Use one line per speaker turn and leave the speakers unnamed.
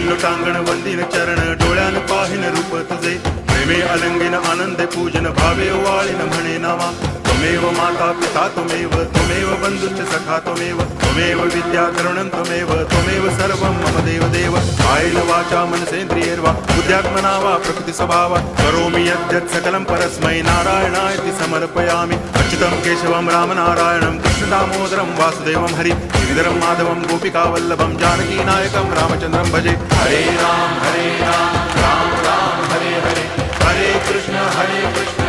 लोटांगण वंदिन चरण डोळ्यान पाहिन रूप तुझे प्रेमे अलंगिन आनंदे पूजन भावे वाळीन म्हणे नामा त्वमेव माता पिता त्वमेव बंधुश्च सखा त्वमेव विद्या करुणं त्वमेव सर्वं मम देव कायेन वाचा मनसेन्द्रियैर्वा बुद्ध्यात्मना वा प्रकृति स्वभावा करोमि यद्यत् सकलं परस्मै नारायणायति समर्पयामि अच्युतं केशवं रामनारायणं कृष्णदामोदरं वासुदेवं हरि गिरिधरं माधवं गोपिकावल्लभं जानकीनायकं रामचन्द्रं भजे हरे राम राम राम हरे हरे हरे कृष्ण